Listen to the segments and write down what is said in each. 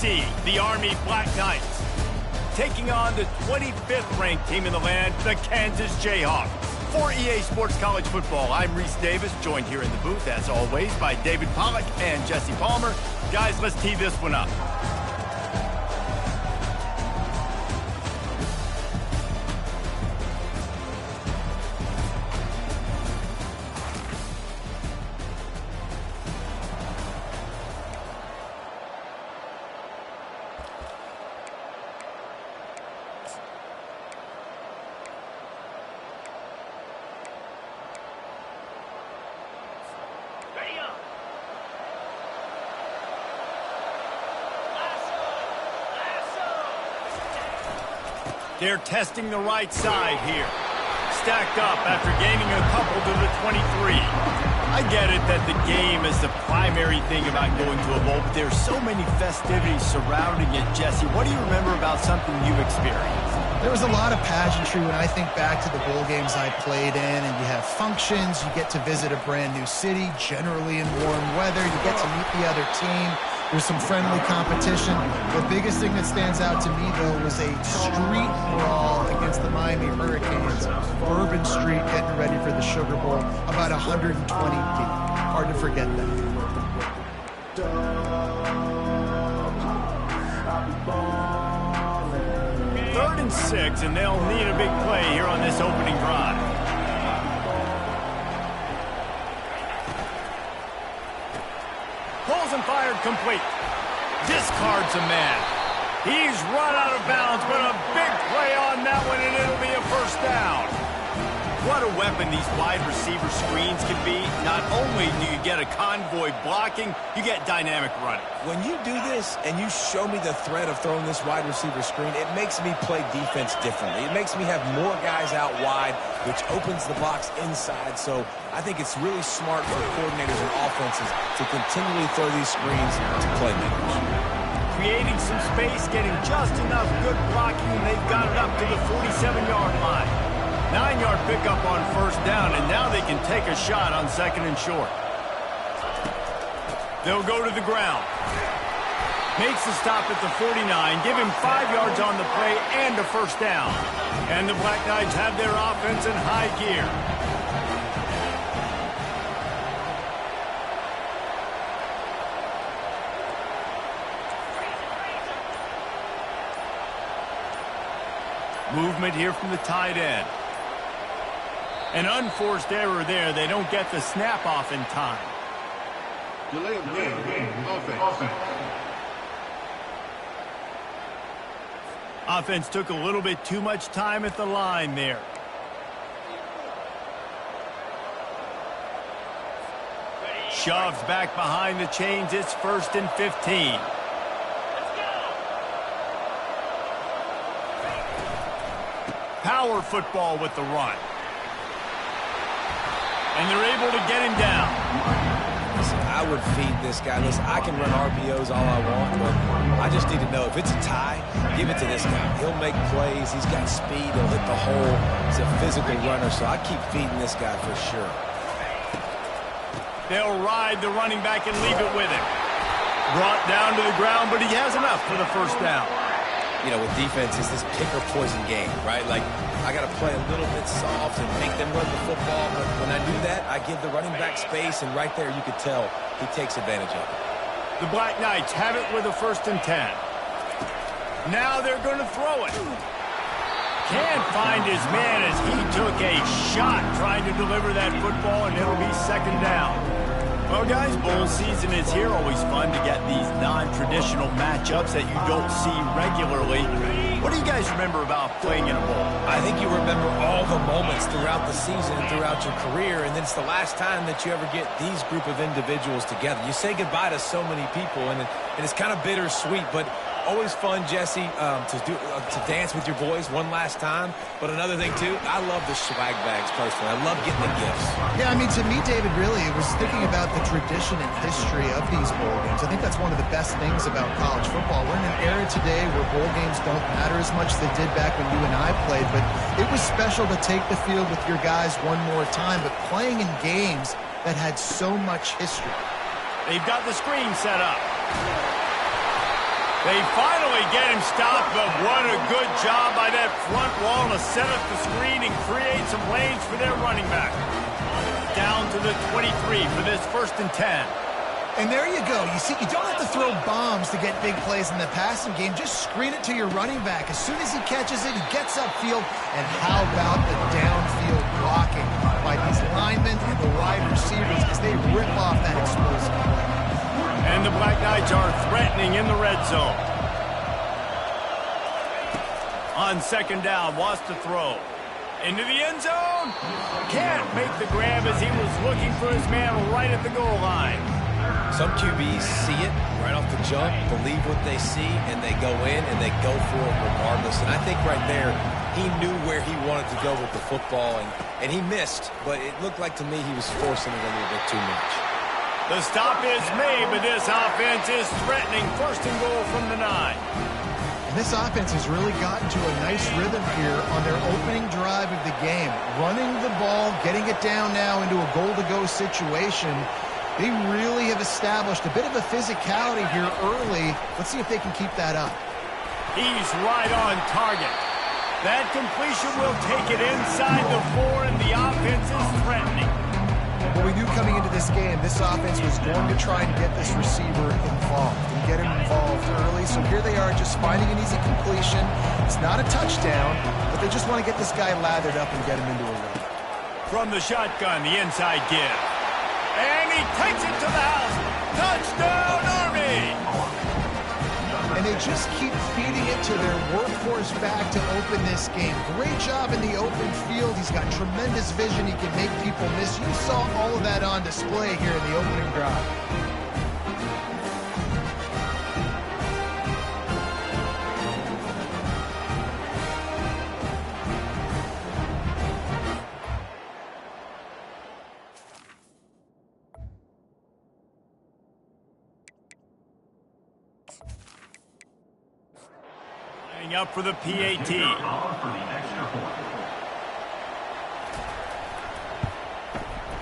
Tennessee, the Army Black Knights, taking on the 25th ranked team in the land, the Kansas Jayhawks. For EA Sports College Football, I'm Reese Davis, joined here in the booth, as always, by David Pollack and Jesse Palmer. Guys, let's tee this one up. They're testing the right side here. Stacked up after gaining a couple to the 23. I get it that the game is the primary thing about going to a bowl, but there's so many festivities surrounding it. Jesse, what do you remember about something you experienced? There was a lot of pageantry when I think back to the bowl games I played in, and you have functions, you get to visit a brand new city, generally in warm weather, you get to meet the other team. There's some friendly competition. The biggest thing that stands out to me, though, was a street brawl against the Miami Hurricanes. Bourbon Street getting ready for the Sugar Bowl, about 120 deep. Hard to forget that. 3rd and 6, and they'll need a big play here on this opening drive. Pulls and fired complete. Discards a man. He's run out of bounds, but a big play on that one, and it'll be a first down. What a weapon these wide receiver screens can be. Not only do you get a convoy blocking, you get dynamic running. When you do this and you show me the threat of throwing this wide receiver screen, it makes me play defense differently. It makes me have more guys out wide, which opens the box inside. So I think it's really smart for coordinators and offenses to continually throw these screens to playmakers. Creating some space, getting just enough good blocking, and they've got it up to the 47-yard line. 9-yard pickup on first down, and now they can take a shot on 2nd and short. They'll go to the ground. Makes the stop at the 49, give him 5 yards on the play and a first down. And the Black Knights have their offense in high gear. Movement here from the tight end. An unforced error there. They don't get the snap off in time. Delay of game. Offense. Offense took a little bit too much time at the line there. Shoves back behind the chains. It's 1st and 15. Power football with the run. And they're able to get him down. Listen, I would feed this guy. Listen, I can run RPOs all I want, but I just need to know if it's a tie, give it to this guy. He'll make plays. He's got speed. He'll hit the hole. He's a physical runner, so I keep feeding this guy for sure. They'll ride the running back and leave it with him. Brought down to the ground, but he has enough for the first down. You know, with defense, it's this pick or poison game, right? Like, I got to play a little bit soft and make them run the football. But when I do that, I give the running back space, and right there you could tell he takes advantage of it. The Black Knights have it with a 1st and 10. Now they're going to throw it. Can't find his man as he took a shot trying to deliver that football, and it'll be 2nd down. Well, guys, bowl season is here. Always fun to get these non-traditional matchups that you don't see regularly. What do you guys remember about playing in a bowl? I think you remember all the moments throughout the season and throughout your career, and then it's the last time that you ever get these group of individuals together. You say goodbye to so many people, and it's kind of bittersweet, but always fun, Jesse, to dance with your boys one last time. But another thing, too, I love the swag bags personally. I love getting the gifts. Yeah, I mean, to me, David, really, it was thinking about the tradition and history of these bowl games. I think that's one of the best things about college football. We're in an era today where bowl games don't matter as much as they did back when you and I played, but it was special to take the field with your guys one more time, but playing in games that had so much history. They've got the screen set up. They finally get him stopped, but what a good job by that front wall to set up the screen and create some lanes for their running back. Down to the 23 for this 1st and 10. And there you go. You see, you don't have to throw bombs to get big plays in the passing game. Just screen it to your running back. As soon as he catches it, he gets upfield. And how about the downfield blocking by these linemen and the wide receivers as they rip off that explosive play. And the Black Knights are threatening in the red zone. On 2nd down, wants to throw. Into the end zone. Can't make the grab as he was looking for his man right at the goal line. Some QBs see it right off the jump, believe what they see, and they go in and they go for it regardless. And I think right there, he knew where he wanted to go with the football, and he missed. But it looked like to me he was forcing it a little bit too much. The stop is made, but this offense is threatening 1st and goal from the 9. And this offense has really gotten to a nice rhythm here on their opening drive of the game. Running the ball, getting it down now into a goal-to-go situation. They really have established a bit of a physicality here early. Let's see if they can keep that up. He's right on target. That completion will take it inside the 4, and the offense is threatening. Well, we knew coming into this game, this offense was going to try and get this receiver involved and get him involved early. So here they are just finding an easy completion. It's not a touchdown, but they just want to get this guy lathered up and get him into a run. From the shotgun, the inside give. And he takes it to the house. Touchdown, Army! And they just keep feeding it to their workhorse back to open this game. Great job in the open field. He's got tremendous vision. He can make people miss. You saw all of that on display here in the opening drive. Up for the PAT.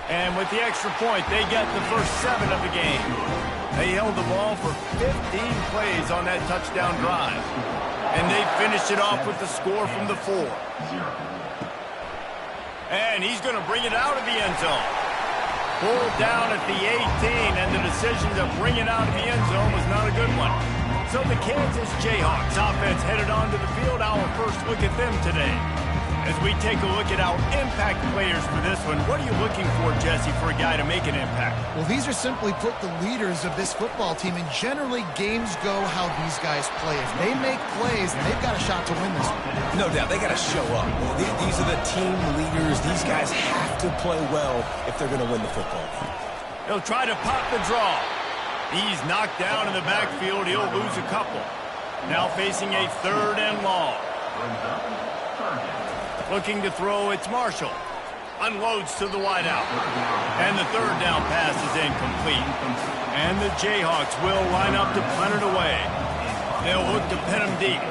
And with the extra point, they get the first 7 of the game. They held the ball for 15 plays on that touchdown drive. And they finished it off with the score from the 4. And he's going to bring it out of the end zone. Pulled down at the 18, and the decision to bring it out of the end zone was not a good one. So the Kansas Jayhawks offense headed onto the field. Our first look at them today. As we take a look at our impact players for this one, what are you looking for, Jesse, for a guy to make an impact? Well, these are simply put the leaders of this football team, and generally games go how these guys play. If they make plays, then they've got a shot to win this one. No doubt, they got to show up. These are the team leaders. These guys have to play well if they're going to win the football game. He'll try to pop the draw. He's knocked down in the backfield. He'll lose a couple. Now facing a 3rd and long. Looking to throw, it's Marshall. Unloads to the wideout. And the 3rd down pass is incomplete. And the Jayhawks will line up to punt it away. They'll look to pin him deep.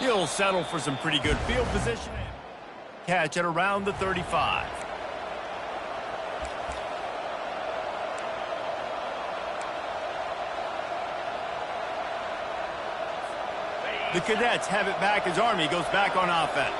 He'll settle for some pretty good field position. Catch at around the 35. The Cadets have it back as Army goes back on offense.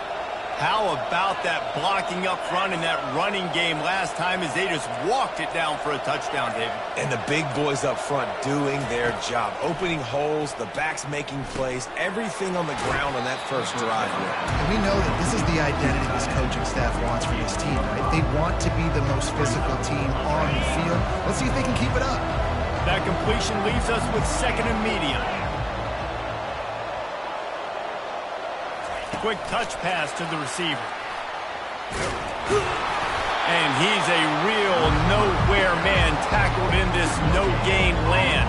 How about that blocking up front in that running game last time as they just walked it down for a touchdown, David? And the big boys up front doing their job. Opening holes, the backs making plays, everything on the ground on that first drive. And we know that this is the identity this coaching staff wants for this team, right? They want to be the most physical team on the field. Let's see if they can keep it up. That completion leaves us with 2nd and medium. Quick touch pass to the receiver. And he's a real nowhere man tackled in this no-gain land.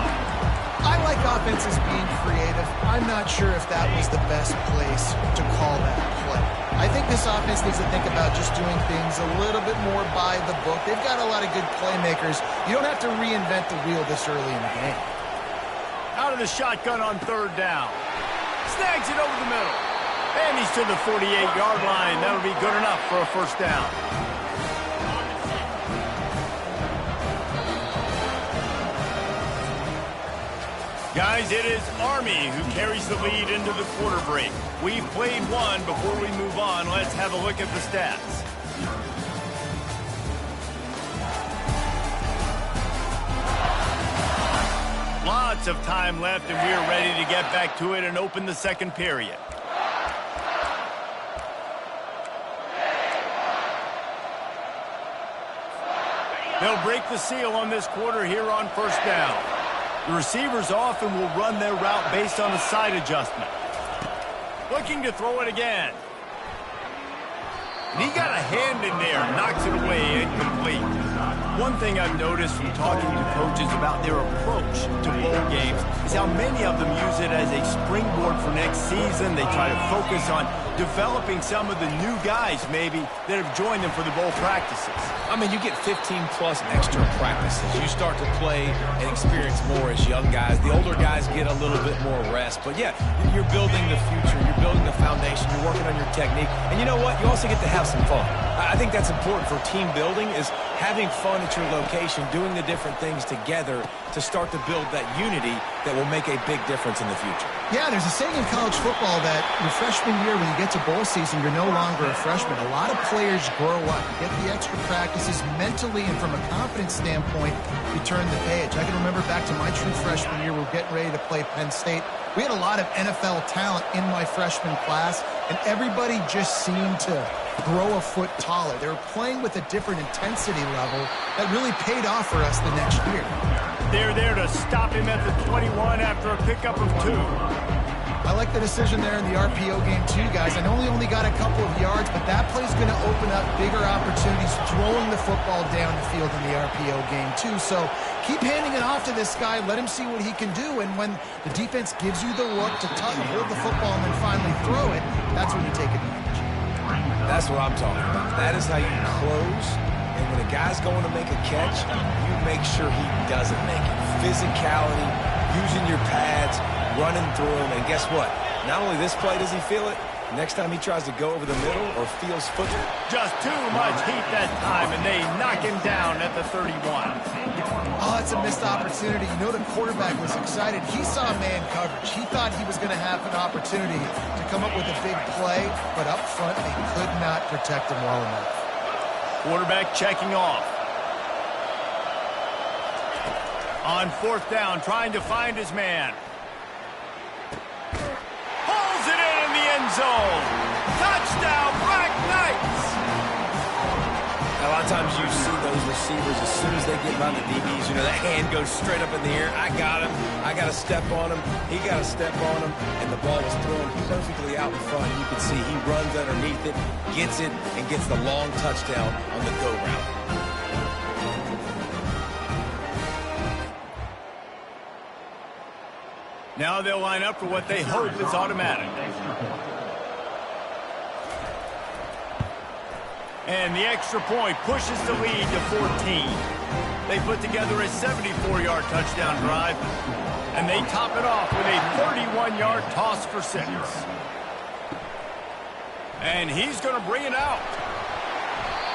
I like offenses being creative. I'm not sure if that was the best place to call that play. I think this offense needs to think about just doing things a little bit more by the book. They've got a lot of good playmakers. You don't have to reinvent the wheel this early in the game. Out of the shotgun on 3rd down. Snags it over the middle. And he's to the 48-yard line. That'll be good enough for a 1st down. Guys, it is Army who carries the lead into the quarter break. We've played one. Before we move on, let's have a look at the stats. Lots of time left, and we are ready to get back to it and open the second period. They'll break the seal on this quarter here on first down. The receivers often will run their route based on a side adjustment. Looking to throw it again. And he got a hand in there, knocks it away, incomplete. One thing I've noticed from talking to coaches about their approach to bowl games is how many of them use it as a springboard for next season. They try to focus on developing some of the new guys, maybe, that have joined them for the bowl practices. I mean, you get 15-plus extra practices. You start to play and experience more as young guys. The older guys get a little bit more rest. But, yeah, you're building the future. You're building the foundation. You're working on your technique. And you know what? You also get to have some fun. I think that's important for team building, is having fun at your location, doing the different things together to start to build that unity that will make a big difference in the future. Yeah, there's a saying in college football that your freshman year, when you get to bowl season, you're no longer a freshman. A lot of players grow up, you get the extra practices mentally, and from a confidence standpoint, you turn the page. I can remember back to my true freshman year, we were getting ready to play Penn State. We had a lot of NFL talent in my freshman class, and everybody just seemed to grow a foot taller. They were playing with a different intensity level that really paid off for us the next year. They're there to stop him at the 21 after a pickup of 2. I like the decision there in the RPO game too, guys. I know he only got a couple of yards, but that play's going to open up bigger opportunities throwing the football down the field in the RPO game too. So keep handing it off to this guy. Let him see what he can do. And when the defense gives you the look to hold the football and then finally throw it, that's when you take advantage. That's what I'm talking about. That is how you close. And when a guy's going to make a catch, you make sure he doesn't make it. Physicality, using your pads, running through him. And guess what? Not only this play does he feel it, next time he tries to go over the middle or feels footed. Just too much heat that time, and they knock him down at the 31. Oh, it's a missed opportunity. You know the quarterback was excited. He saw man coverage. He thought he was going to have an opportunity to come up with a big play, but up front they could not protect him well enough. Quarterback checking off. On fourth down, trying to find his man. Pulls it in the end zone. Touchdown, Black Knights! A lot of times you see those receivers, as soon as they get by the DBs, you know, that hand goes straight up in the air. I got him. I got to step on him. He got to step on him. And the ball was thrown perfectly out in front. You can see he runs underneath it, gets it, and gets the long touchdown on the go route. Now they'll line up for what they hope is automatic. And the extra point pushes the lead to 14. They put together a 74-yard touchdown drive, and they top it off with a 31-yard toss for 6. And he's going to bring it out.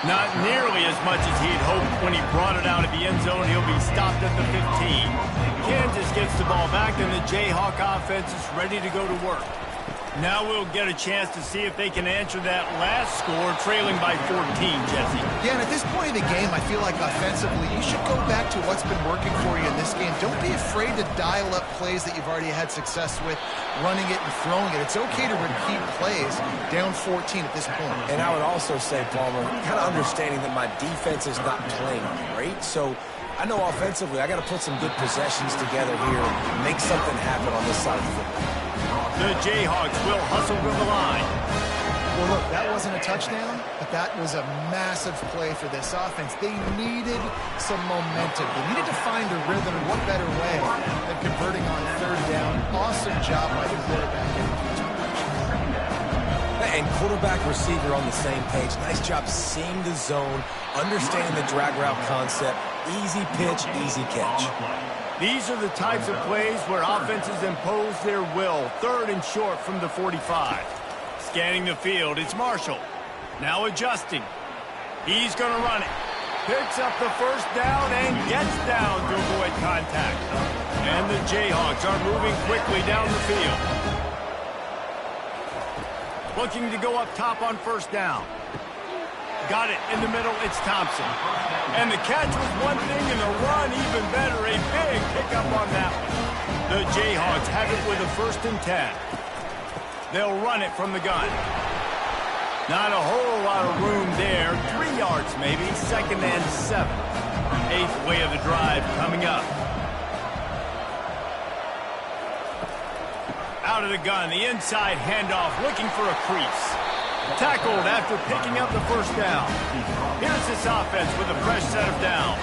Not nearly as much as he'd hoped when he brought it out of the end zone. He'll be stopped at the 15. Kansas gets the ball back, and the Jayhawk offense is ready to go to work. Now we'll get a chance to see if they can answer that last score, trailing by 14, Jesse. Yeah, and at this point in the game, I feel like offensively, you should go back to what's been working for you in this game. Don't be afraid to dial up plays that you've already had success with, running it and throwing it. It's okay to repeat plays down 14 at this point. And I would also say, Palmer, kind of understanding that my defense is not playing great, so I know offensively I got to put some good possessions together here and make something happen on this side of the football. The Jayhawks will hustle to the line. Well, look, that wasn't a touchdown, but that was a massive play for this offense. They needed some momentum. They needed to find a rhythm. What better way than converting on third down? Awesome job by the quarterback. And quarterback, receiver on the same page. Nice job seeing the zone, understanding the drag route concept. Easy pitch, easy catch. These are the types of plays where offenses impose their will. Third and short from the 45. Scanning the field, it's Marshall. Now adjusting. He's going to run it. Picks up the first down and gets down to avoid contact. And the Jayhawks are moving quickly down the field. Looking to go up top on first down. Got it in the middle, it's Thompson. And the catch was one thing, and the run even better. A big pickup on that one. The Jayhawks have it with a 1st and 10. They'll run it from the gun. Not a whole lot of room there. 3 yards maybe, 2nd and 7. 8th way of the drive coming up. Out of the gun, the inside handoff, looking for a crease. Tackled after picking up the 1st down. Here's this offense with a fresh set of downs.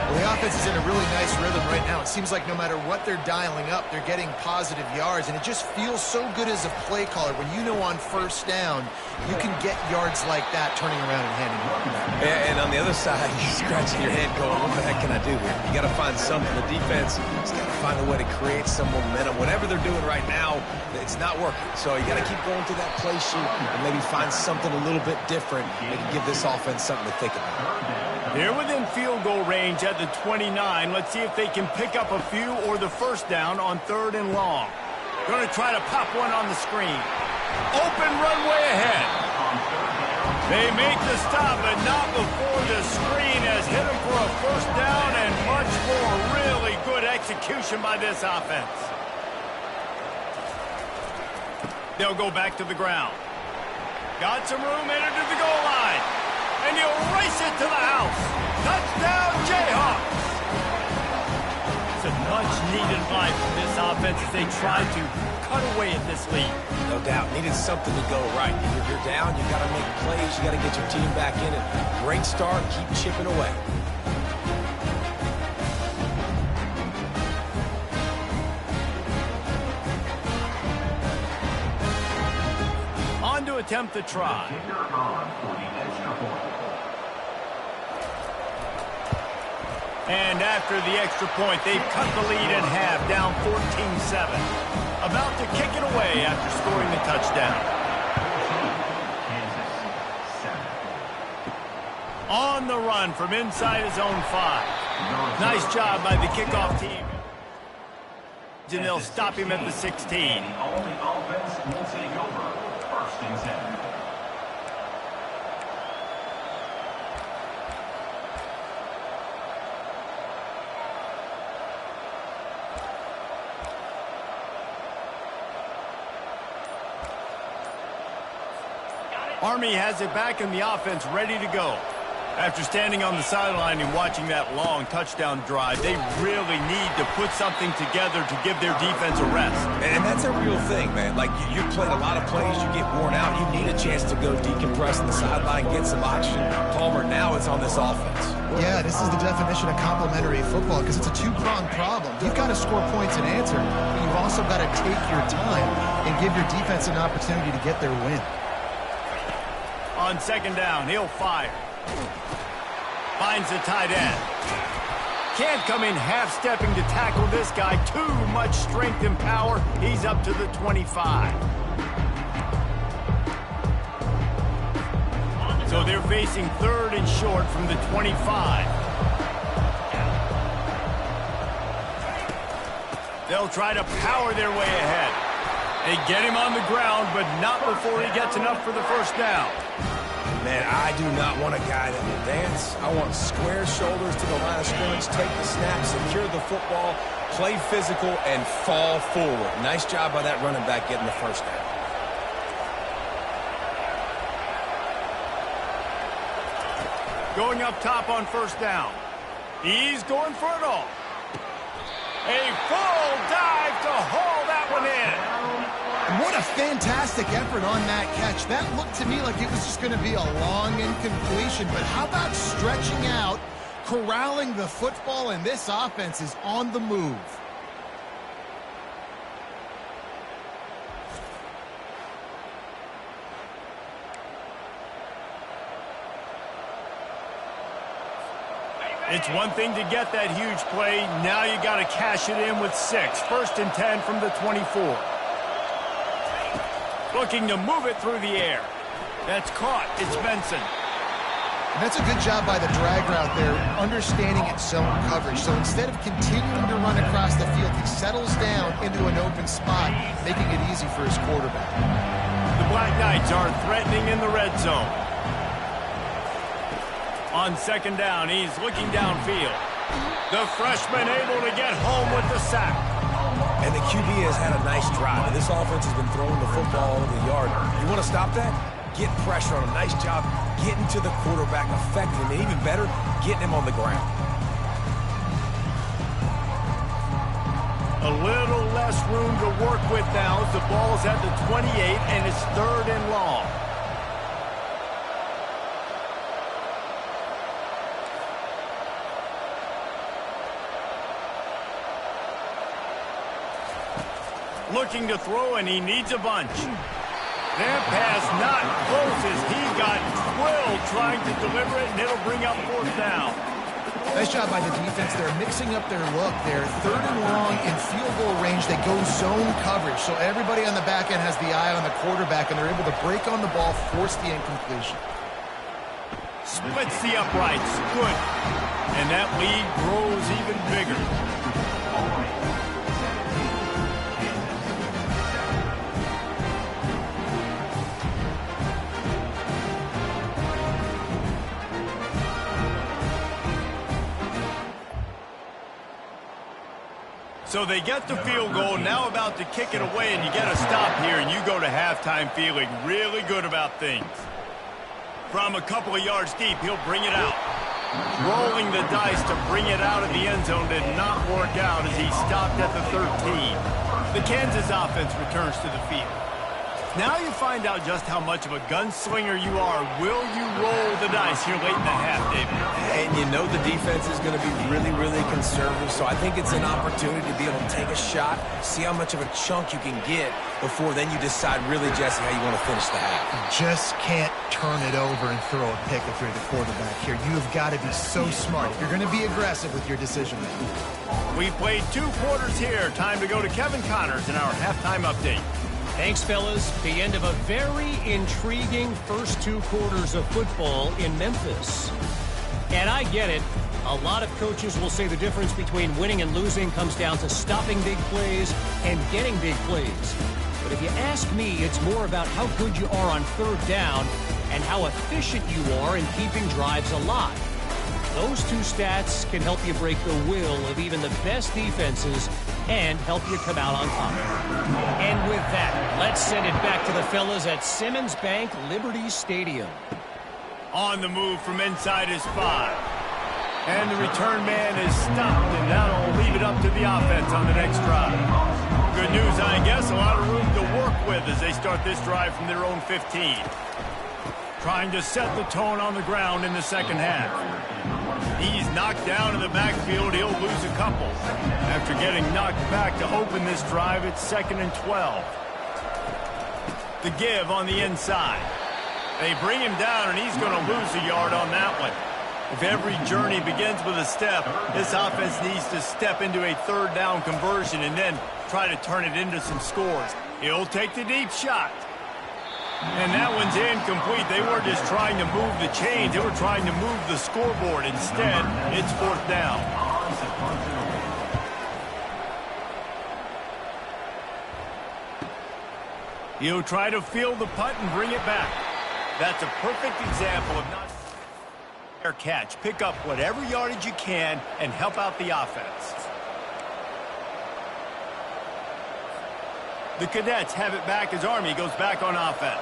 Well, the offense is in a really nice rhythm right now. It seems like no matter what they're dialing up, they're getting positive yards, and it just feels so good as a play caller when you know on 1st down you can get yards like that turning around and handing it off. Yeah, and on the other side, you're scratching your head going, what the heck can I do here? You got to find something. The defense has got to find a way to create some momentum. Whatever they're doing right now, it's not working. So you got to keep going to that play sheet and maybe find something a little bit different that can give this offense something to think about. They're within field goal range at the 29. Let's see if they can pick up a few or the 1st down on 3rd and long. Going to try to pop one on the screen. Open runway ahead. They make the stop, but not before the screen has hit them for a 1st down and much more. Really good execution by this offense. They'll go back to the ground. Got some room, entered to the goal line. And he'll race it to the house. Touchdown, Jayhawks. It's a much-needed fight for this offense as they try to cut away at this lead. No doubt. Needed something to go right. If you're down, you got to make plays. You got to get your team back in it. Great start. Keep chipping away. On to attempt the try. And after the extra point, they've cut the lead in half, down 14-7. About to kick it away after scoring the touchdown. On the run from inside his own 5. Nice job by the kickoff team. And they'll stop him at the 16. All the offense will take over 1st and 10. Army has it back in the offense, ready to go. After standing on the sideline and watching that long touchdown drive, they really need to put something together to give their defense a rest. And that's a real thing, man. Like, you've played a lot of plays, you get worn out, you need a chance to go decompress on the sideline, get some oxygen. Palmer, now it's on this offense. Yeah, this is the definition of complementary football because it's a two-pronged problem. You've got to score points and answer, but you've also got to take your time and give your defense an opportunity to get their win. On 2nd down, he'll fire. Finds the tight end. Can't come in half-stepping to tackle this guy. Too much strength and power. He's up to the 25. So they're facing 3rd and short from the 25. They'll try to power their way ahead. They get him on the ground, but not before he gets enough for the 1st down. Man, I do not want a guy that will dance. I want square shoulders to the line of scrimmage, take the snap, secure the football, play physical, and fall forward. Nice job by that running back getting the 1st down. Going up top on 1st down. He's going for it all. A full dive to haul that one in. What a fantastic effort on that catch. That looked to me like it was just going to be a long incompletion, but how about stretching out, corralling the football, and this offense is on the move. It's one thing to get that huge play. Now you got to cash it in with 6. 1st and 10 from the 24. Looking to move it through the air. That's caught. It's Benson. And that's a good job by the drag route there, understanding its zone coverage. So instead of continuing to run across the field, he settles down into an open spot, making it easy for his quarterback. The Black Knights are threatening in the red zone. On second down, he's looking downfield. The freshman able to get home with the sack. And the QB has had a nice drive. And this offense has been throwing the football over the yard. You want to stop that? Get pressure on him. Nice job getting to the quarterback effectively. And even better, getting him on the ground. A little less room to work with now as the ball's at the 28 and it's 3rd and long. Looking to throw, and he needs a bunch. That pass not close as he got drilled trying to deliver it, and it'll bring up 4th down. Nice job by the defense. They're mixing up their look. They're 3rd and long in field goal range. They go zone coverage, so everybody on the back end has the eye on the quarterback, and they're able to break on the ball, force the incompletion. Splits the uprights. Good. And that lead grows even bigger. So they get the field goal, now about to kick it away, and you get a stop here, and you go to halftime feeling really good about things. From a couple of yards deep, he'll bring it out. Rolling the dice to bring it out of the end zone did not work out as he stopped at the 13. The Kansas offense returns to the field. Now you find out just how much of a gunslinger you are. Will you roll the dice here late in the half, David? And you know the defense is going to be really, really conservative, so I think it's an opportunity to be able to take a shot, see how much of a chunk you can get before then you decide really, Jesse, how you want to finish the half. You just can't turn it over and throw a pick if you're the quarterback here. You've got to be so smart if you're going to be aggressive with your decision making. We played 2 quarters here. Time to go to Kevin Connors in our halftime update. Thanks, fellas. The end of a very intriguing first 2 quarters of football in Memphis. And I get it. A lot of coaches will say the difference between winning and losing comes down to stopping big plays and getting big plays. But if you ask me, it's more about how good you are on 3rd down and how efficient you are in keeping drives alive. Those 2 stats can help you break the will of even the best defenses and help you come out on top. And with that, let's send it back to the fellas at Simmons Bank Liberty Stadium. On the move from inside his 5. And the return man is stopped, and that'll leave it up to the offense on the next drive. Good news, I guess, a lot of room to work with as they start this drive from their own 15. Trying to set the tone on the ground in the second half. He's knocked down in the backfield. He'll lose a couple. After getting knocked back to open this drive, it's 2nd and 12. The give on the inside. They bring him down, and he's going to lose a yard on that one. If every journey begins with a step, this offense needs to step into a 3rd down conversion and then try to turn it into some scores. He'll take the deep shot. And that one's incomplete. They weren't just trying to move the chains. They were trying to move the scoreboard. Instead, it's 4th down. He'll try to field the punt and bring it back. That's a perfect example of not fair catch. Pick up whatever yardage you can and help out the offense. The Cadets have it back as Army goes back on offense.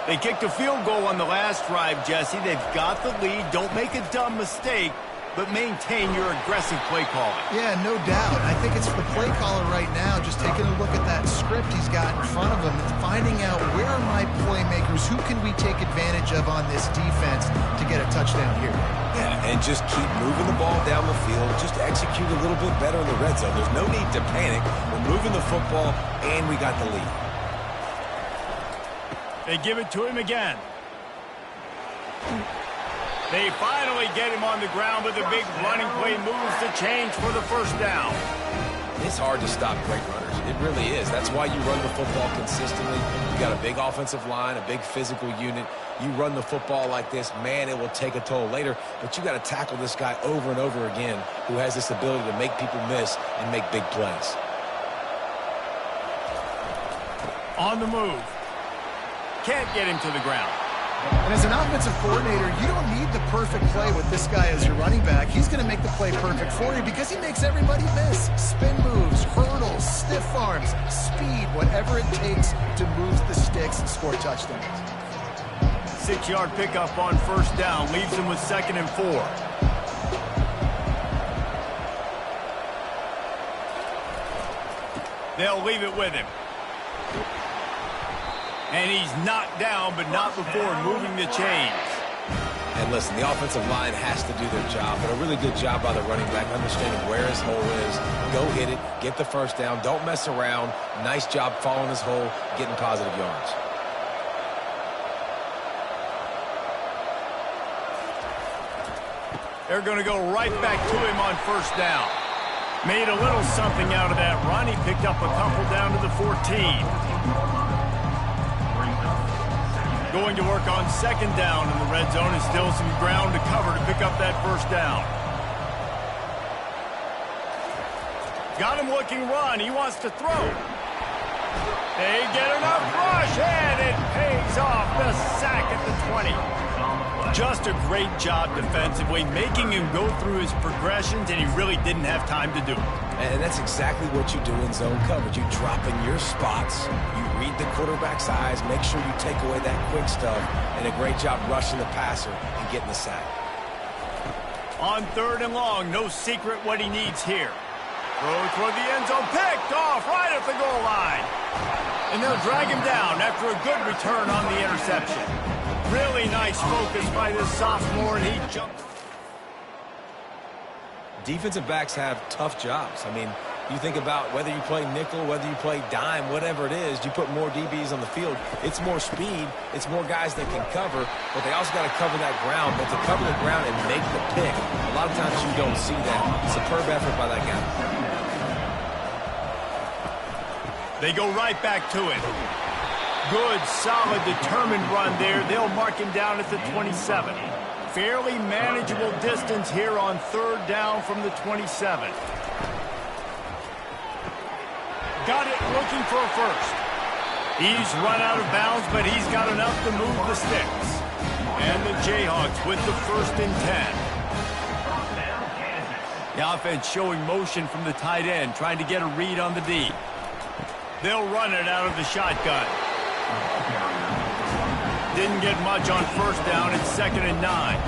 They kicked a field goal on the last drive, Jesse. They've got the lead. Don't make a dumb mistake, but maintain your aggressive play calling. Yeah, no doubt. I think it's the play caller right now just taking a look at that script he's got in front of him and finding out where are my playmakers, who can we take advantage of on this defense to get a touchdown here. Yeah, and just keep moving the ball down the field. Just execute a little bit better in the red zone. There's no need to panic. We're moving the football, and we got the lead. They give it to him again. They finally get him on the ground with a big running play moves the change for the 1st down. It's hard to stop great runners. It really is. That's why you run the football consistently. You got a big offensive line, a big physical unit. You run the football like this, man, it will take a toll later. But you got to tackle this guy over and over again who has this ability to make people miss and make big plays. On the move. Can't get him to the ground. And as an offensive coordinator, you don't need the perfect play with this guy as your running back. He's going to make the play perfect for you because he makes everybody miss. Spin moves, hurdles, stiff arms, speed, whatever it takes to move the sticks and score touchdowns. 6-yard pickup on first down leaves him with 2nd and 4. They'll leave it with him. And he's knocked down, but not before moving the chains. And listen, the offensive line has to do their job, but a really good job by the running back, understanding where his hole is. Go hit it, get the first down, don't mess around. Nice job following his hole, getting positive yards. They're going to go right back to him on first down. Made a little something out of that run. He picked up a couple down to the 14. Going to work on 2nd down in the red zone, and still some ground to cover to pick up that first down. Got him looking run. He wants to throw. They get enough rush, and it pays off. The sack at the 20. Just a great job defensively, making him go through his progressions, and he really didn't have time to do it. And that's exactly what you do in zone coverage. You drop in your spots, you read the quarterback's eyes, make sure you take away that quick stuff, and a great job rushing the passer and getting the sack. On 3rd and long, no secret what he needs here. Throw toward the end zone, picked off right at the goal line. And they'll drag him down after a good return on the interception. Really nice focus by this sophomore, and he jumped. Defensive backs have tough jobs. I mean, you think about whether you play nickel, whether you play dime, whatever it is, you put more DBs on the field. It's more speed. It's more guys that can cover, but they also got to cover that ground. But to cover the ground and make the pick, a lot of times you don't see that. Superb effort by that guy. They go right back to it. Good, solid, determined run there. They'll mark him down at the 27. Fairly manageable distance here on 3rd down from the 27. Got it looking for a first. He's run out of bounds, but he's got enough to move the sticks. And the Jayhawks with the 1st and 10. The offense showing motion from the tight end, trying to get a read on the D. They'll run it out of the shotgun. Didn't get much on first down. It's 2nd and 9.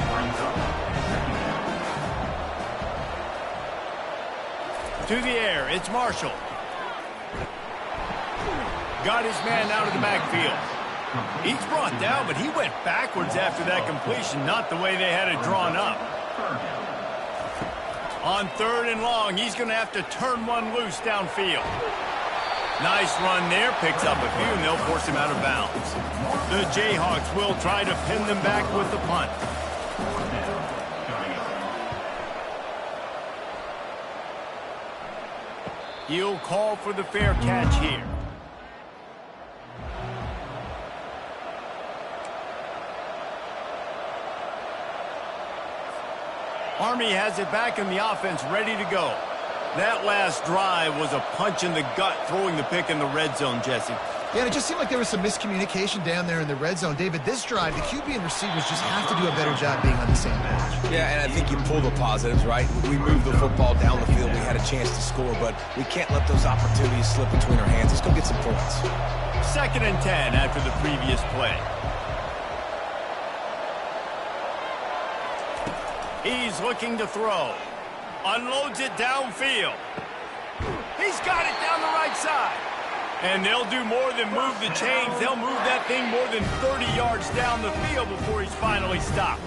To the air, it's Marshall. Got his man out of the backfield. He's brought down, but he went backwards after that completion, not the way they had it drawn up. On 3rd and long, he's going to have to turn one loose downfield. Nice run there, picks up a few, and they'll force him out of bounds. The Jayhawks will try to pin them back with the punt. He'll call for the fair catch here. Army has it back in the offense, ready to go. That last drive was a punch in the gut, throwing the pick in the red zone, Jesse. Yeah, it just seemed like there was some miscommunication down there in the red zone. David, this drive, the QB and receivers just have to do a better job being on the same page. Yeah, and I think you pull the positives, right? We moved the football down the field. We had a chance to score, but we can't let those opportunities slip between our hands. Let's go get some points. 2nd and 10 after the previous play. He's looking to throw. Unloads it downfield. He's got it down the right side. And they'll do more than move the chains. They'll move that thing more than 30 yards down the field before he's finally stopped.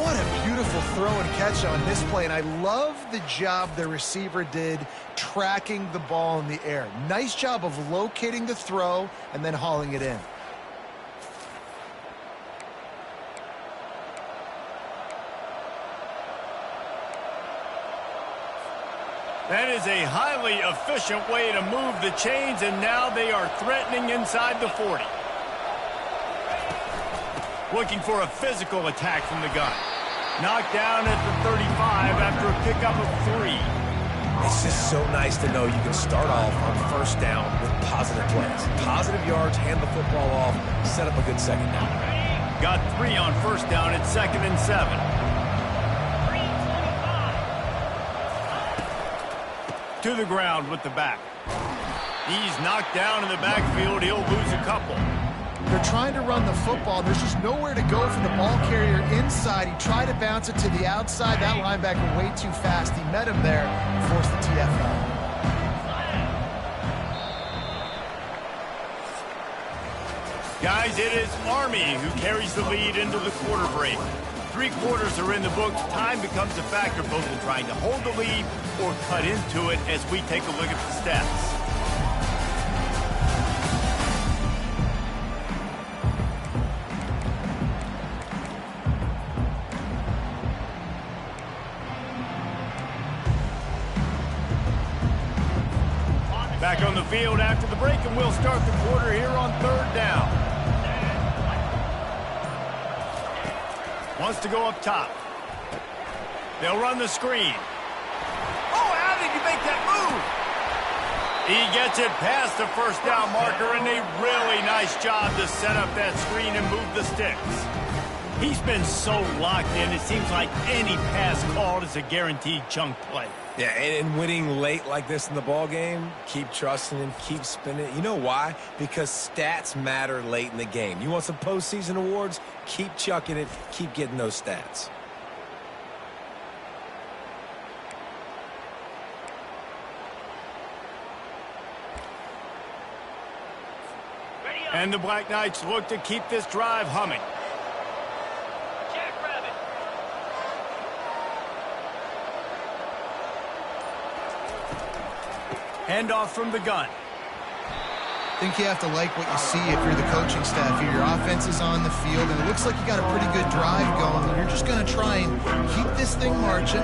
What a beautiful throw and catch on this play. And I love the job the receiver did tracking the ball in the air. Nice job of locating the throw and then hauling it in. That is a highly efficient way to move the chains, and now they are threatening inside the 40. Looking for a physical attack from the gun. Knocked down at the 35 after a pickup of 3. It's just so nice to know you can start off on first down with positive plays. Positive yards, hand the football off, set up a good second down. Got 3 on first down at 2nd and 7. To the ground with the back. He's knocked down in the backfield. He'll lose a couple. They're trying to run the football. There's just nowhere to go for the ball carrier inside. He tried to bounce it to the outside. That linebacker way too fast. He met him there and forced the TFL. Guys, it is Army who carries the lead into the quarter break. 3 quarters are in the books. Time becomes a factor both in trying to hold the lead or cut into it as we take a look at the stats. Back on the field after the break, and we'll start the quarter here on 3rd down. Wants to go up top. They'll run the screen. Oh, how did you make that move? He gets it past the first down marker, and a really nice job to set up that screen and move the sticks. He's been so locked in, it seems like any pass called is a guaranteed chunk play. Yeah, and winning late like this in the ball game, keep trusting him, keep spinning it. You know why? Because stats matter late in the game. You want some postseason awards? Keep chucking it, keep getting those stats. And the Black Knights look to keep this drive humming. Handoff from the gun. I think you have to like what you see if you're the coaching staff here. Your offense is on the field, and it looks like you got a pretty good drive going. You're just going to try and keep this thing marching,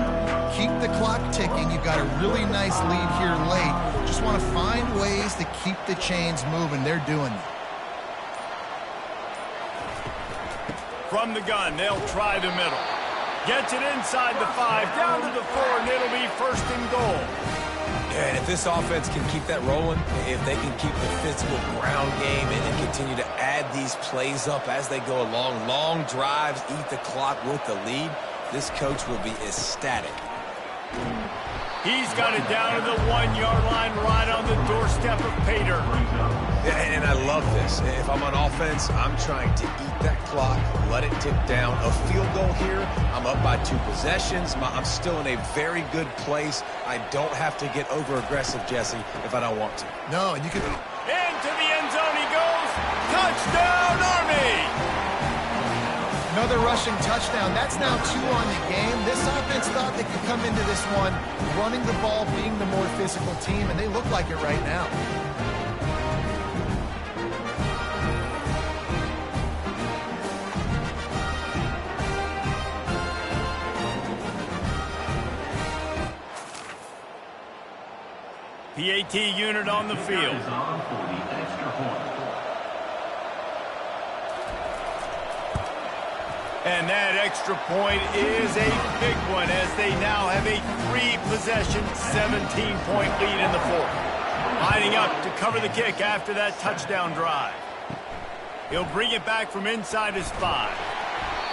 keep the clock ticking. You've got a really nice lead here late. Just want to find ways to keep the chains moving. They're doing it. From the gun, they'll try the middle. Gets it inside the 5, down to the 4, and it'll be 1st and goal. Yeah, and if this offense can keep that rolling, if they can keep the physical ground game and continue to add these plays up as they go along, long drives, eat the clock with the lead, this coach will be ecstatic. He's got it down to the 1-yard line right on the doorstep of Pater. Yeah, and I love this. If I'm on offense, I'm trying to eat that clock, let it tick down. A field goal here, I'm up by 2 possessions. I'm still in a very good place. I don't have to get over-aggressive, Jesse, if I don't want to. No, and you can... Into the end zone he goes. Touchdown, Army! Another rushing touchdown. That's now 2 on the game. This offense thought they could come into this one running the ball, being the more physical team, and they look like it right now. PAT unit on the field. And that extra point is a big one as they now have a 3-possession, 17-point lead in the 4th. Lining up to cover the kick after that touchdown drive. He'll bring it back from inside his 5.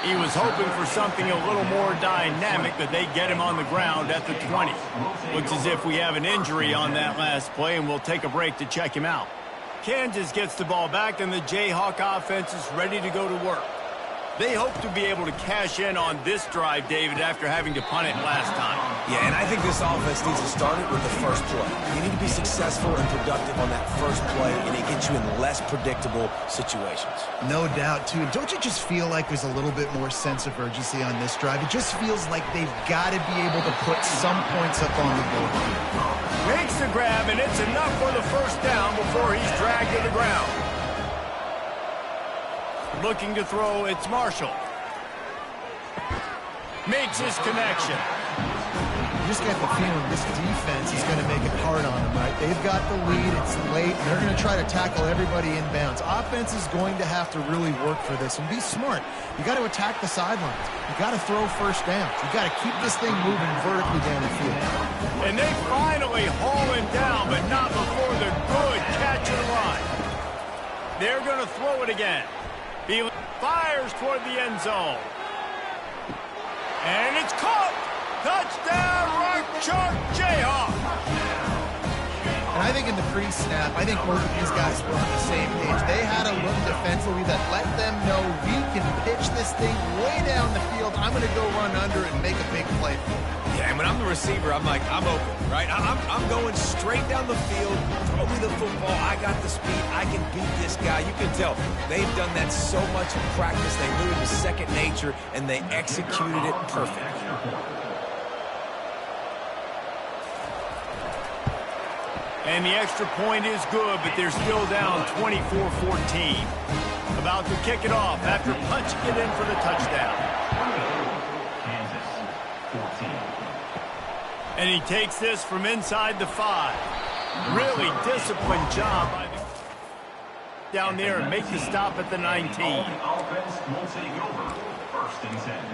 He was hoping for something a little more dynamic, but they get him on the ground at the 20. Looks as if we have an injury on that last play, and we'll take a break to check him out. Kansas gets the ball back, and the Jayhawk offense is ready to go to work. They hope to be able to cash in on this drive, David, after having to punt it last time. Yeah, and I think this offense needs to start it with the first play. You need to be successful and productive on that first play, and it gets you in less predictable situations. No doubt, too. Don't you just feel like there's a little bit more sense of urgency on this drive? It just feels like they've got to be able to put some points up on the board here. Makes the grab, and it's enough for the first down before he's dragged to the ground. Looking to throw, it's Marshall. Makes his connection. You just get the feeling this defense is going to make it hard on them, right? They've got the lead. It's late. And they're going to try to tackle everybody inbounds. Offense is going to have to really work for this and be smart. You got to attack the sidelines. You got to throw first downs. You got to keep this thing moving vertically down the field. And they finally haul him down, but not before the good catch and run. They're going to throw it again. He fires toward the end zone. And it's caught. Touchdown, Rock Chalk Jayhawk. And I think in the pre-snap, I think both of these guys were on the same page. They had a look defensively that let them know we can pitch this thing way down the field. I'm going to go run under and make a big play for it. Yeah, and when I'm the receiver, I'm like, I'm open, right? I'm going straight down the field. Throw me the football. I got the speed. I can beat this guy. You can tell they've done that so much in practice. They knew it was second nature, and they executed it perfect. And the extra point is good, but they're still down 24-14. About to kick it off after punching it in for the touchdown. Kansas, 14. And he takes this from inside the 5. Really disciplined job by the down there and make the stop at the 19. Offense will take over. First and 10.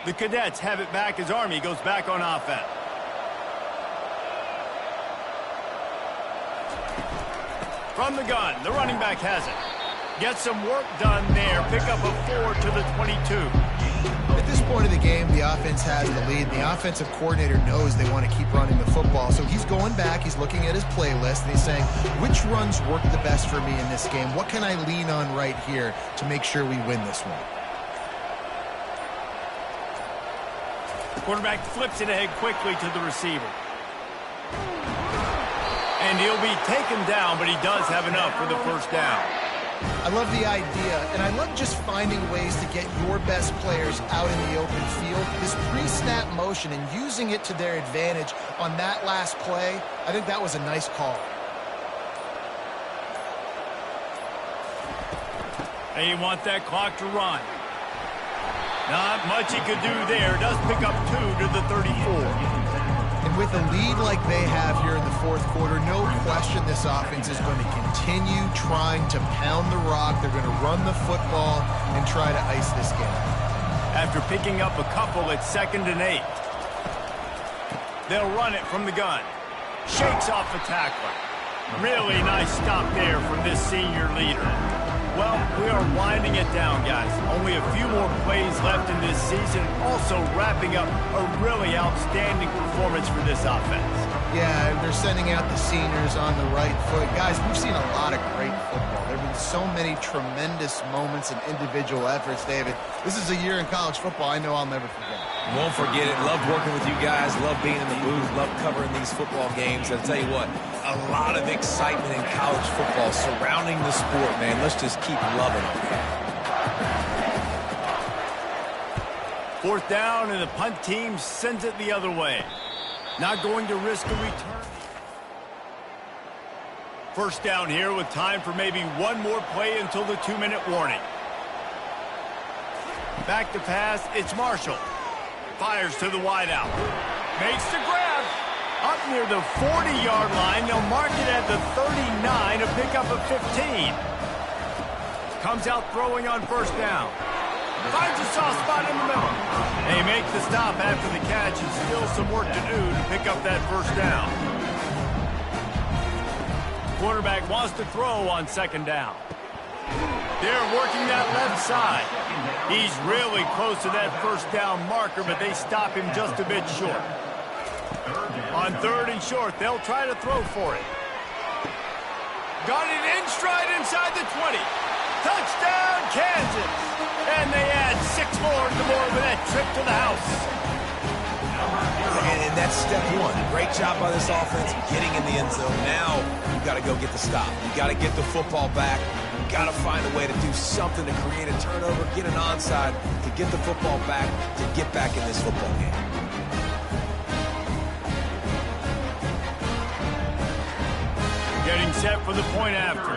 The Cadets have it back as Army goes back on offense. From the gun, the running back has it. Gets some work done there. Pick up a 4 to the 22. At this point of the game, the offense has the lead. The offensive coordinator knows they want to keep running the football. So he's going back, he's looking at his playlist, and he's saying, which runs work the best for me in this game? What can I lean on right here to make sure we win this one? Quarterback flips it ahead quickly to the receiver. And he'll be taken down, but he does have enough for the first down. I love the idea, and I love just finding ways to get your best players out in the open field. This pre-snap motion and using it to their advantage on that last play, I think that was a nice call. They want that clock to run. Not much he could do there. Does pick up 2 to the 34. And with a lead like they have here in the fourth quarter, no question this offense is going to continue trying to pound the rock. They're going to run the football and try to ice this game. After picking up a couple at 2nd and 8. They'll run it from the gun. Shakes off the tackler. Really nice stop there from this senior leader. Well, we are winding it down, guys. Only a few more plays left in this season. Also wrapping up a really outstanding performance for this offense. Yeah, they're sending out the seniors on the right foot. Guys, we've seen a lot of great football. There have been so many tremendous moments and individual efforts, David. This is a year in college football I know I'll never forget. Won't forget it. Loved working with you guys. Loved being in the booth. Loved covering these football games. I'll tell you what, a lot of excitement in college football surrounding the sport, man. Let's just keep loving it. 4th down, and the punt team sends it the other way. Not going to risk a return. 1st down here with time for maybe one more play until the 2-minute warning. Back to pass, it's Marshall. Fires to the wideout. Makes the grab. Up near the 40-yard line. They'll mark it at the 39 to pick up a 15. Comes out throwing on 1st down. Finds a soft spot in the middle. They make the stop after the catch, and still some work to do to pick up that 1st down. Quarterback wants to throw on 2nd down. They're working that left side. He's really close to that 1st down marker, but they stop him just a bit short. On 3rd and short, they'll try to throw for it. Got it in stride inside the 20. Touchdown, Kansas! And they add 6 more to the board with that trip to the house. And that's step 1. Great job by this offense getting in the end zone. Now you've got to go get the stop. You've got to get the football back. You've got to find a way to do something to create a turnover, get an onside, to get the football back, to get back in this football game. Getting set for the point after.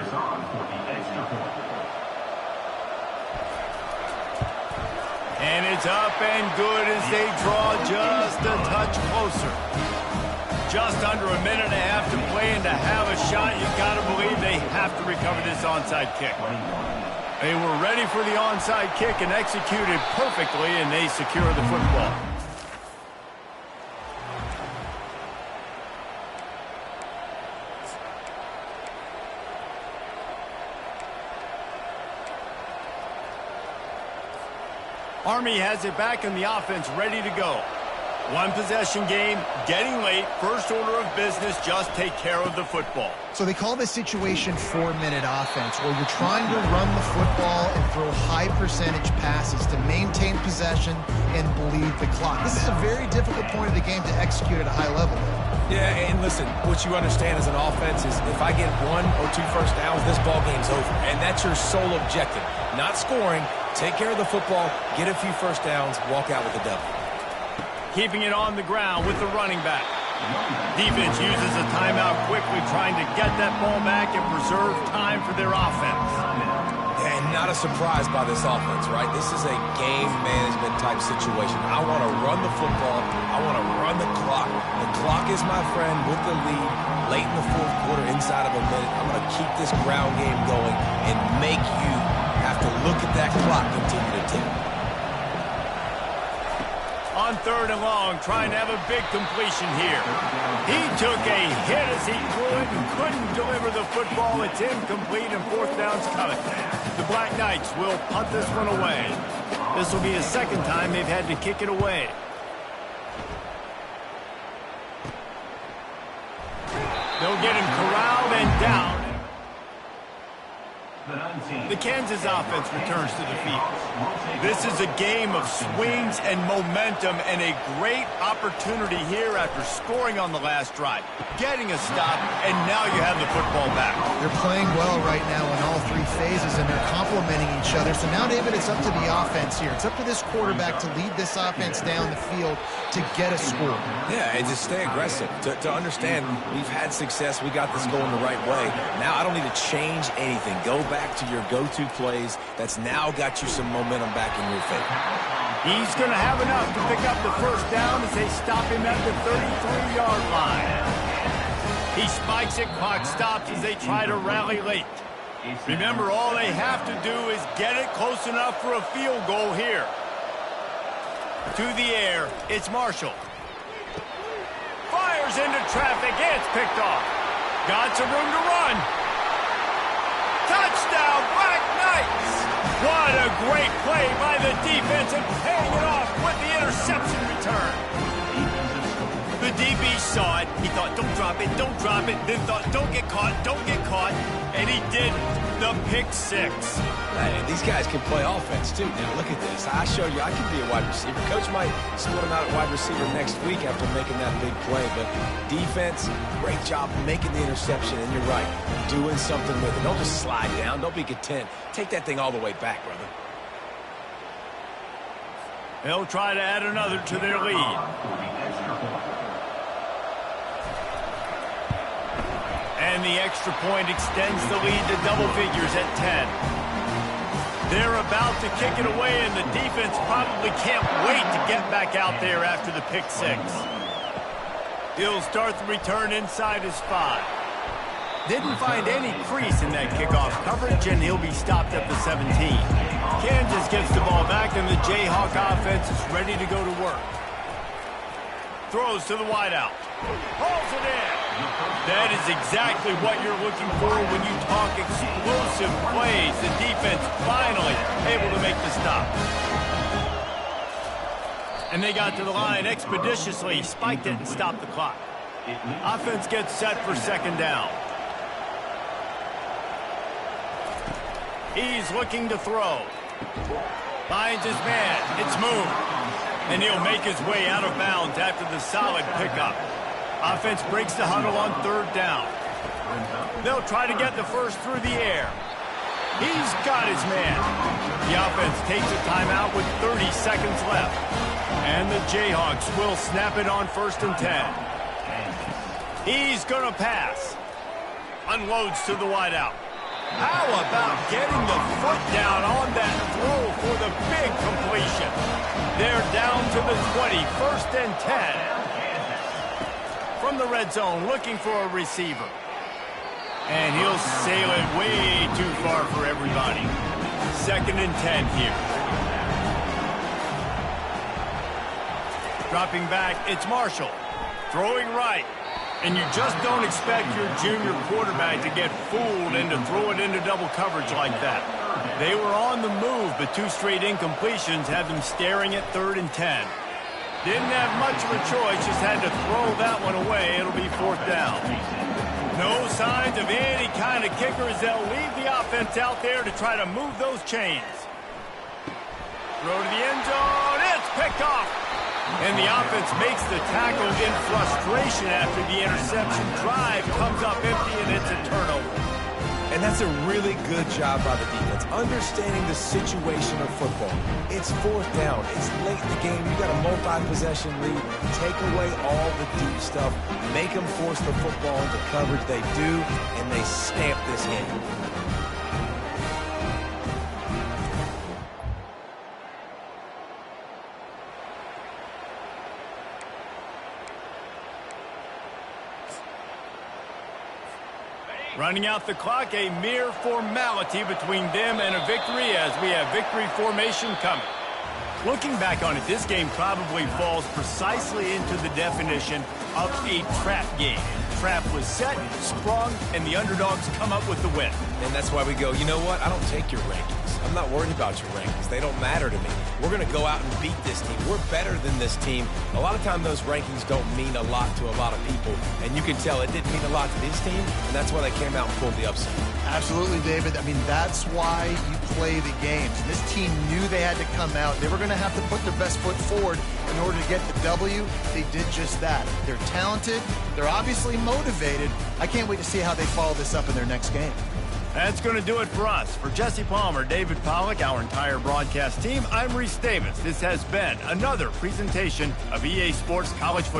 And it's up and good as they draw just a touch closer. Just under a minute and a half to play, and to have a shot, you've got to believe they have to recover this onside kick. They were ready for the onside kick and executed perfectly, and they secure the football. Army has it back in the offense, ready to go. One possession game, getting late, first order of business, just take care of the football. So they call this situation 4-minute offense, where you're trying to run the football and throw high percentage passes to maintain possession and bleed the clock. This is a very difficult point of the game to execute at a high level. Yeah, and listen, what you understand as an offense is if I get 1 or 2 first downs, this ball game's over. And that's your sole objective. Not scoring, take care of the football, get a few first downs, walk out with a W. Keeping it on the ground with the running back. Defense uses a timeout quickly, trying to get that ball back and preserve time for their offense. And not a surprise by this offense, right? This is a game management type situation. I want to run the football. I want to run the clock. The clock is my friend with the lead. Late in the fourth quarter, inside of a minute, I'm going to keep this ground game going and make you have to look at that clock continue to tick. On 3rd and long, trying to have a big completion here. He took a hit as he threw it and couldn't deliver the football. It's incomplete, and 4th down's coming. The Black Knights will punt this one away. This will be the 2nd time they've had to kick it away. They'll get him corralled and down. The Kansas offense returns to the field. This is a game of swings and momentum, and a great opportunity here after scoring on the last drive. Getting a stop, and now you have the football back. They're playing well right now in all 3 phases, and they're complementing each other. So now, David, it's up to the offense here. It's up to this quarterback to lead this offense down the field to get a score. Yeah, and just stay aggressive. To understand, we've had success. We got this going the right way. Now I don't need to change anything. Go back to your go-to plays. That's now got you some momentum back in your favor. He's going to have enough to pick up the first down as they stop him at the 33-yard line. He spikes it, clock stops as they try to rally late. Remember, all they have to do is get it close enough for a field goal here. To the air, it's Marshall. Fires into traffic, it's picked off. Got some room to run. Touchdown, Black Knights! What a great play by the defense, and paying it off with the interception return. The DB saw it. He thought, don't drop it, then thought, don't get caught, and he did the pick 6. Hey, these guys can play offense, too. Now, look at this. I showed you I can be a wide receiver. Coach might split him out at wide receiver next week after making that big play. But defense, great job making the interception. And you're right, doing something with it. Don't just slide down. Don't be content. Take that thing all the way back, brother. They'll try to add another to their lead. And the extra point extends the lead to double figures at 10. They're about to kick it away, and the defense probably can't wait to get back out there after the pick 6. He'll start the return inside his 5. Didn't find any crease in that kickoff coverage, and he'll be stopped at the 17. Kansas gets the ball back, and the Jayhawk offense is ready to go to work. Throws to the wideout. Hauls it in. That is exactly what you're looking for when you talk explosive plays. The defense finally able to make the stop. And they got to the line expeditiously, spiked it, and stopped the clock. Offense gets set for 2nd down. He's looking to throw. Finds his man. It's moved. And he'll make his way out of bounds after the solid pickup. Offense breaks the huddle on 3rd down. They'll try to get the first through the air. He's got his man. The offense takes a timeout with 30 seconds left. And the Jayhawks will snap it on 1st and 10. He's going to pass. Unloads to the wideout. How about getting the foot down on that throw for the big completion? They're down to the 20, 1st and 10. From the red zone, looking for a receiver. And he'll sail it way too far for everybody. 2nd and 10 here. Dropping back, it's Marshall. Throwing right. And you just don't expect your junior quarterback to get fooled and to throw it into double coverage like that. They were on the move, but 2 straight incompletions had them staring at 3rd and 10. Didn't have much of a choice, just had to throw that one away. It'll be 4th down. No signs of any kind of kickers. They'll leave the offense out there to try to move those chains. Throw to the end zone. It's picked off. And the offense makes the tackle in frustration after the interception. Drive comes up empty, and it's a turnover. And that's a really good job by the defense, understanding the situation of football. It's 4th down. It's late in the game. You got a multi-possession lead. Take away all the deep stuff. Make them force the football into coverage. They do, and they stamp this game. Running out the clock, a mere formality between them and a victory as we have victory formation coming. Looking back on it, this game probably falls precisely into the definition of a trap game. Trap was set, sprung, and the underdogs come up with the win. And that's why we go, you know what? I don't take your rankings. I'm not worried about your rankings. They don't matter to me. We're going to go out and beat this team. We're better than this team. A lot of times those rankings don't mean a lot to a lot of people. And you can tell it didn't mean a lot to this team, and that's why they came out and pulled the upset. Absolutely, David. I mean, that's why you play the games. This team knew they had to come out. They were going to have to put their best foot forward in order to get the W. They did just that. They're talented. They're obviously motivated. I can't wait to see how they follow this up in their next game. That's going to do it for us. For Jesse Palmer, David Pollack, our entire broadcast team, I'm Reese Davis. This has been another presentation of EA Sports College Football.